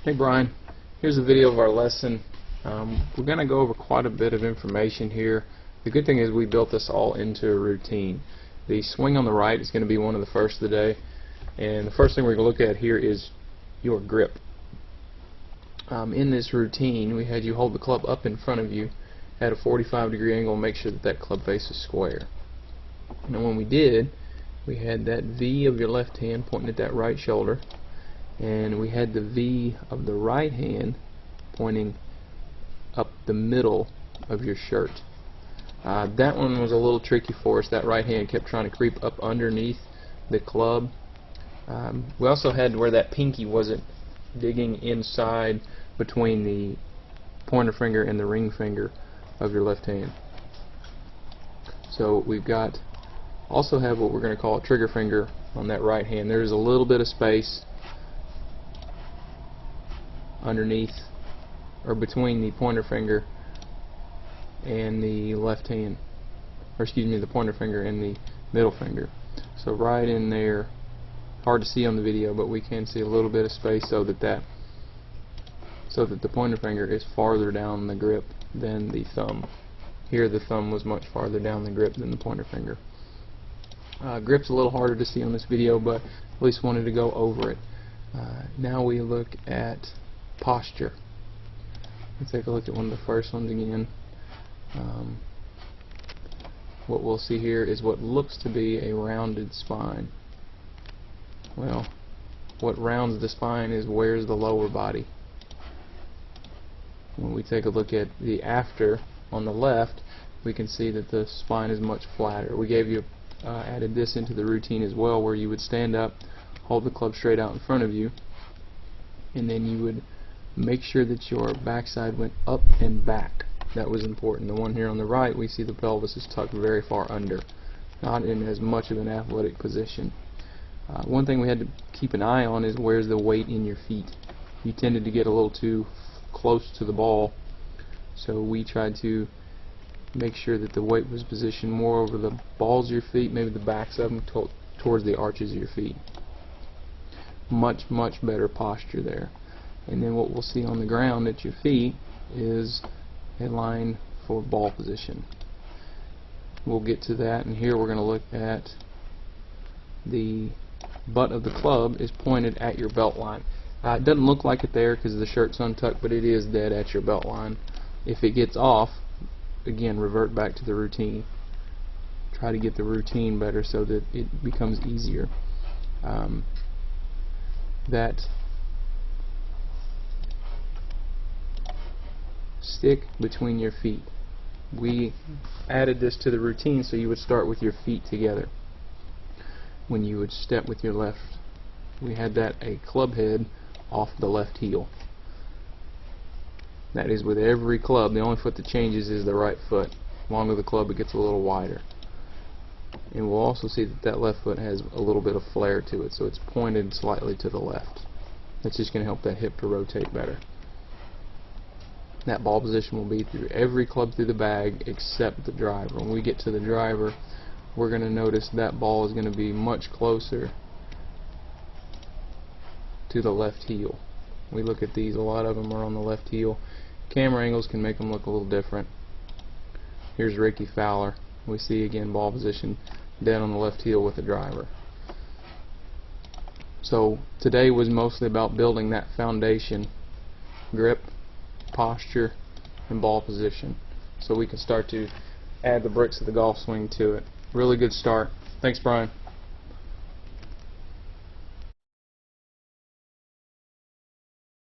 Hey Brian, here's a video of our lesson. We're going to go over quite a bit of information here. The good thing is we built this all into a routine. The swing on the right is going to be one of the first of the day, and the first thing we're going to look at here is your grip. In this routine we had you hold the club up in front of you at a 45-degree angle and make sure that that club face is square. And when we did, we had that V of your left hand pointing at that right shoulder, and we had the V of the right hand pointing up the middle of your shirt. That one was a little tricky for us. That right hand kept trying to creep up underneath the club. We also had where that pinky wasn't digging inside between the pointer finger and the ring finger of your left hand. So we've got also have what we're going to call a trigger finger on that right hand. There's a little bit of space underneath or between the pointer finger and the left hand, or excuse me, the pointer finger and the middle finger. So right in there, hard to see on the video, but we can see a little bit of space so that the pointer finger is farther down the grip than the thumb. Here the thumb was much farther down the grip than the pointer finger. Grip's a little harder to see on this video, but at least wanted to go over it. Now we look at posture. Let's take a look at one of the first ones again. What we'll see here is what looks to be a rounded spine. Well, what rounds the spine is where's the lower body. When we take a look at the after on the left, we can see that the spine is much flatter. We gave you added this into the routine as well, where you would stand up, hold the club straight out in front of you, and then you would make sure that your backside went up and back. That was important. The one here on the right, we see the pelvis is tucked very far under, not in as much of an athletic position. One thing we had to keep an eye on is where's the weight in your feet. You tended to get a little too close to the ball, so we tried to make sure that the weight was positioned more over the balls of your feet, maybe the backs of them towards the arches of your feet. Much better posture there. And then what we'll see on the ground at your feet is a line for ball position. We'll get to that, and here we're going to look at the butt of the club is pointed at your belt line. It doesn't look like it there because the shirt's untucked, but it is dead at your belt line. If it gets off, again, revert back to the routine. Try to get the routine better so that it becomes easier. That stick between your feet. We added this to the routine so you would start with your feet together. When you would step with your left, we had that a club head off the left heel. That is with every club. The only foot that changes is the right foot. Along with the club, it gets a little wider. And we'll also see that that left foot has a little bit of flare to it, so it's pointed slightly to the left. That's just going to help that hip to rotate better. That ball position will be through every club through the bag except the driver. When we get to the driver, we're going to notice that ball is going to be much closer to the left heel. We look at these, a lot of them are on the left heel. Camera angles can make them look a little different. Here's Ricky Fowler. We see again ball position dead on the left heel with the driver. So today was mostly about building that foundation, grip, posture, and ball position, so we can start to add the bricks of the golf swing to it. Really good start. Thanks, Brian.